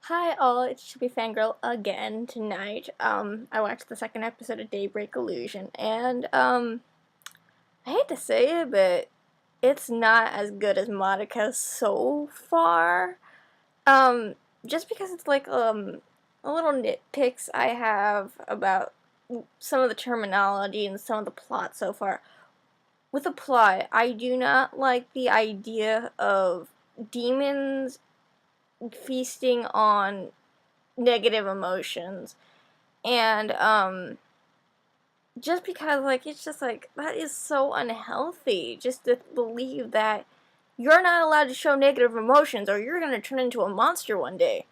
Hi all, it's Chippy Fangirl again tonight. I watched the second episode of Daybreak Illusion, and, I hate to say it, but it's not as good as Madoka so far. Um, just because it's like, a little nitpicks I have about some of the terminology and some of the plot so far. With the plot, I do not like the idea of demons feasting on negative emotions. And just because like it's just like that is so unhealthy just to believe that you're not allowed to show negative emotions or you're going to turn into a monster one day.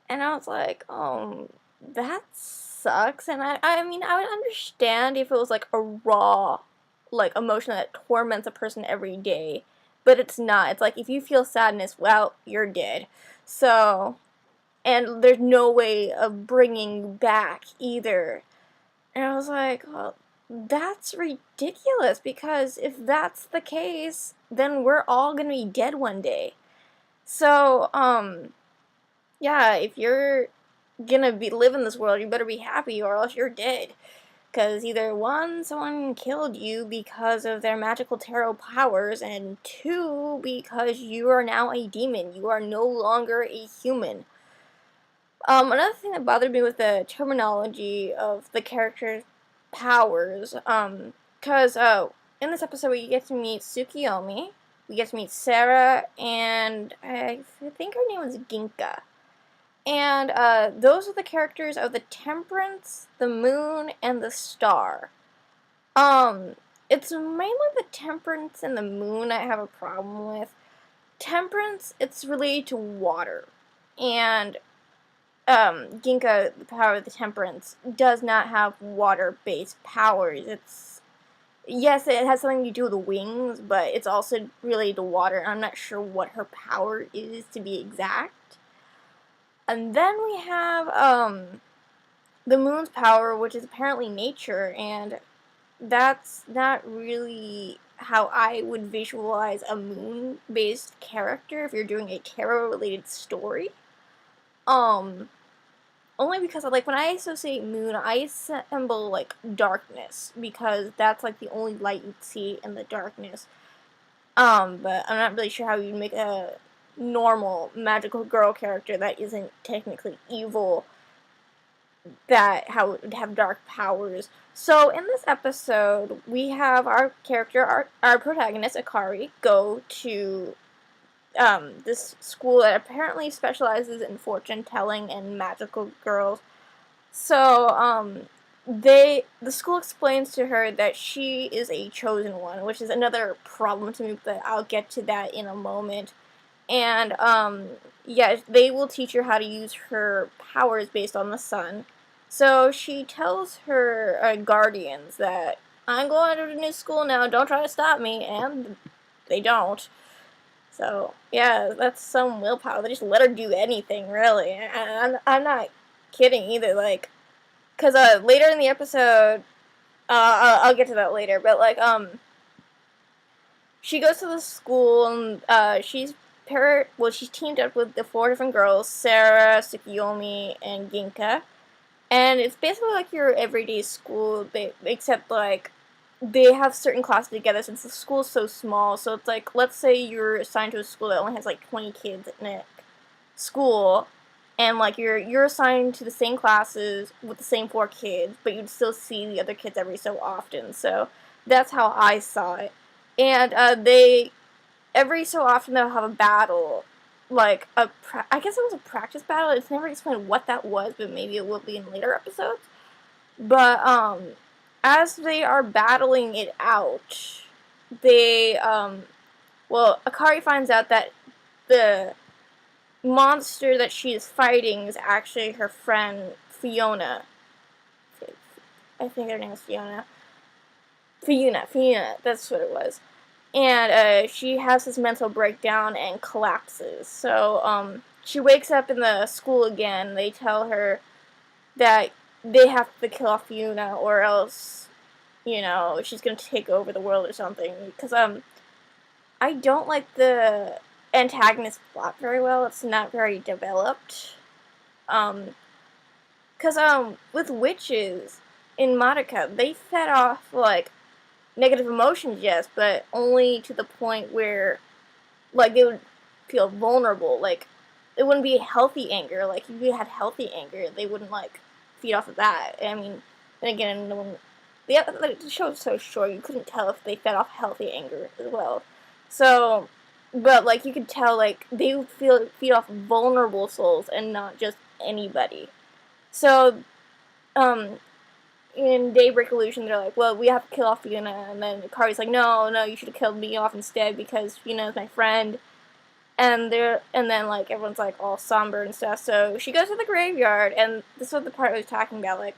And I was like, "Oh, that sucks." And I mean, I would understand if it was like a raw like emotion that torments a person every day, but it's not. It's like if you feel sadness, well, you're dead. So, and there's no way of bringing you back either. And I was like, well, that's ridiculous because if that's the case, then we're all gonna be dead one day. So, yeah, if you're gonna be live in this world, you better be happy or else you're dead. Because either one, someone killed you because of their magical tarot powers, and two, because you are now a demon. You are no longer a human. Another thing that bothered me with the terminology of the character's powers, because, in this episode we get to meet Tsukiyomi, we get to meet Sarah, and I think her name was Ginka. And, those are the characters of the Temperance, the Moon, and the Star. Um, it's mainly the Temperance and the Moon I have a problem with. Temperance, it's related to water. And Ginka, the power of the Temperance, does not have water-based powers. Yes, it has something to do with the wings, but it's also related to water. I'm not sure what her power is to be exact. And then we have, the moon's power, which is apparently nature, and that's not really how I would visualize a moon-based character if you're doing a tarot-related story. Um, Only because like when I associate moon, I assemble like darkness because that's like the only light you'd see in the darkness. But I'm not really sure how you'd make a normal magical girl character that isn't technically evil that how it would have dark powers. So in this episode, we have our character, our protagonist Akari, go to this school that apparently specializes in fortune telling and magical girls. So, the school explains to her that she is a chosen one, which is another problem to me, but I'll get to that in a moment. And, yeah, they will teach her how to use her powers based on the sun. So she tells her guardians that I'm going to the new school now, don't try to stop me, and they don't. So, yeah, that's some willpower. They just let her do anything, really. I'm not kidding either, like, because later in the episode, I'll get to that later, but like she goes to the school and she's teamed up with the four different girls, Sarah, Tsukiyomi, and Ginka, and it's basically like your everyday school, except like they have certain classes together since the school's so small. So it's like, let's say you're assigned to a school that only has like 20 kids in it school, and like you're assigned to the same classes with the same four kids, but you'd still see the other kids every so often. So that's how I saw it. And they every so often they'll have a battle, like I guess it was a practice battle. It's never explained what that was, but maybe it will be in later episodes. But as they are battling it out, they well, Akari finds out that the monster that she is fighting is actually her friend Fiona. I think her name is Fiona. Fiona, that's what it was. And she has this mental breakdown and collapses. So she wakes up in the school again. They tell her that they have to kill off Fiona or else, she's gonna take over the world or something. Because I don't like the antagonist plot very well. It's not very developed. Cause with witches in Madoka, they fed off like negative emotions, yes, but only to the point where like they would feel vulnerable. Like it wouldn't be healthy anger. Like if you had healthy anger, they wouldn't like feed off of that. I mean, then again, no one, the show was so short, you couldn't tell if they fed off healthy anger as well. So, but like you could tell, like they would feed off vulnerable souls and not just anybody. So, um, in Daybreak Illusion, they're like, well, we have to kill off Yuna, and then Kari's like, no, no, you should have killed me off instead because Yuna is my friend. And then like everyone's like all somber and stuff. So she goes to the graveyard, and this is what the part I was talking about. Like,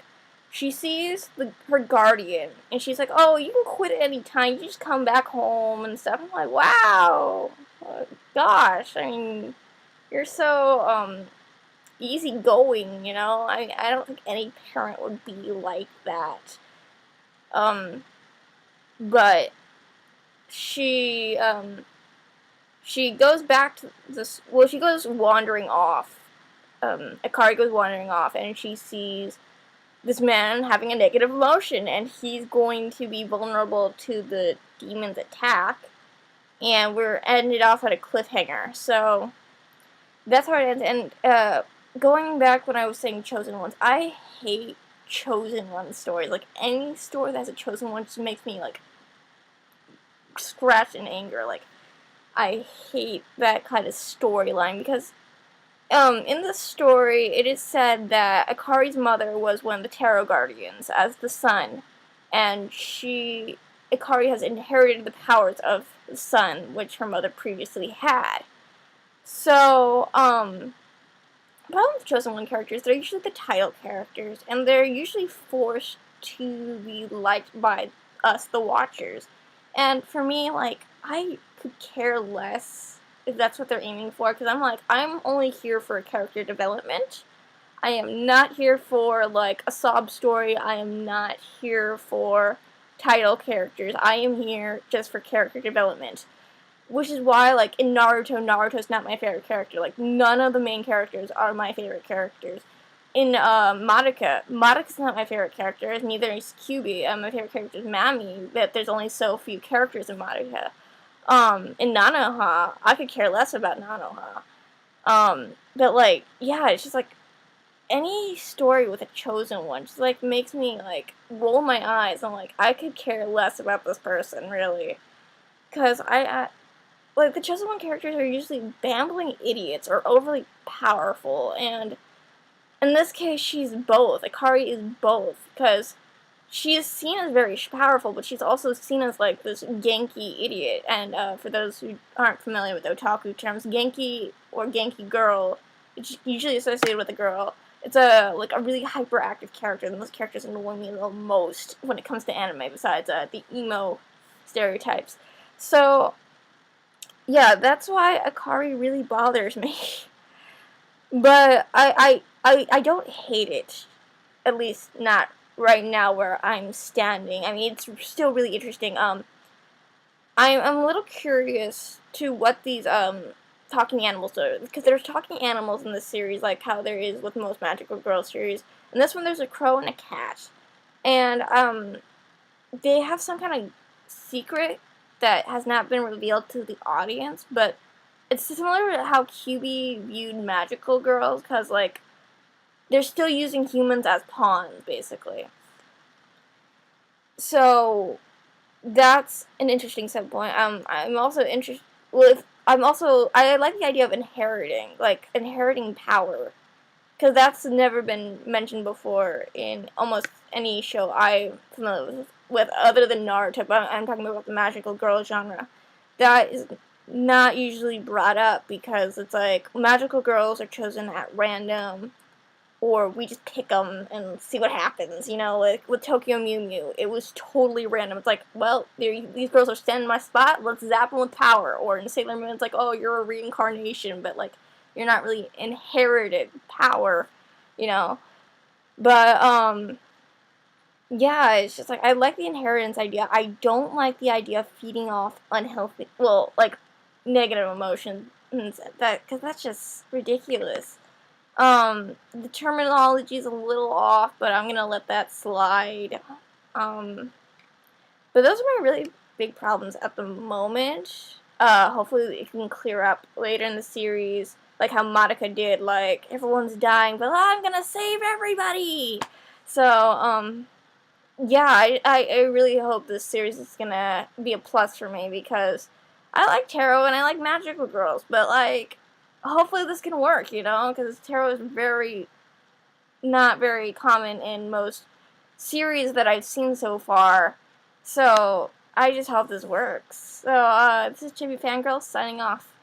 she sees her guardian, and she's like, "Oh, you can quit at any time. You just come back home and stuff." I'm like, "Wow, gosh, I mean, you're so easygoing, you know. I don't think any parent would be like that." Um, but she she goes back to this. Well, she goes wandering off. Akari goes wandering off, and she sees this man having a negative emotion, and he's going to be vulnerable to the demon's attack. And we're ended off at a cliffhanger. So that's how it ends. And going back when I was saying chosen ones, I hate chosen one stories. Like any story that has a chosen one just makes me like scratch in anger. Like I hate that kind of storyline because in the story it is said that Akari's mother was one of the Tarot Guardians as the sun, and Akari has inherited the powers of the sun, which her mother previously had. So, problem with Chosen One characters, they're usually the title characters, and they're usually forced to be liked by us, the watchers. And for me, like, I could care less if that's what they're aiming for, because I'm like, I'm only here for character development. I am not here for, like, a sob story. I am not here for title characters. I am here just for character development. Which is why, like, in Naruto's not my favorite character. Like, none of the main characters are my favorite characters. In Madoka's not my favorite character, neither is Kyuubi. My favorite character is Mami, but there's only so few characters in Madoka. In Nanoha, I could care less about Nanoha. But, like, yeah, it's just, like, any story with a chosen one just, like, makes me, like, roll my eyes. I'm like, I could care less about this person, really. Because like, the Chosen One characters are usually bambling idiots or overly powerful, and in this case, she's both. Akari is both, because she is seen as very powerful, but she's also seen as, like, this Genki idiot, and for those who aren't familiar with otaku terms, Genki or Genki girl, it's usually associated with a girl. It's like a really hyperactive character, and those characters annoy me the most when it comes to anime, besides the emo stereotypes. So, yeah, that's why Akari really bothers me. But I don't hate it. At least not right now where I'm standing. I mean, it's still really interesting. I'm a little curious to what these talking animals are, because there's talking animals in this series, like how there is with most Magical Girl series. And this one, there's a crow and a cat, and they have some kind of secret that has not been revealed to the audience, but it's similar to how Kyuubi viewed magical girls, because, like, they're still using humans as pawns, basically. So, that's an interesting set point. I'm also interested, well, I like the idea of inheriting power, because that's never been mentioned before in almost any show I'm familiar with other than Naruto, but I'm talking about the magical girl genre. That is not usually brought up, because it's like magical girls are chosen at random, or we just pick them and see what happens, you know, like with Tokyo Mew Mew, it was totally random. It's like, well, these girls are standing in my spot, let's zap them with power. Or in Sailor Moon, it's like, oh, you're a reincarnation, but, like, you're not really inherited power, you know. But, yeah, it's just, like, I like the inheritance idea. I don't like the idea of feeding off unhealthy, well, like, negative emotions, because that's just ridiculous. The terminology is a little off, but I'm gonna let that slide. But those are my really big problems at the moment. Hopefully it can clear up later in the series, like how Madoka did, like, everyone's dying, but I'm gonna save everybody! So, yeah, I really hope this series is gonna be a plus for me, because I like tarot and I like magical girls, but, like, hopefully this can work, you know, because tarot is not very common in most series that I've seen so far. So, I just hope this works. So, this is Chibi Fangirl signing off.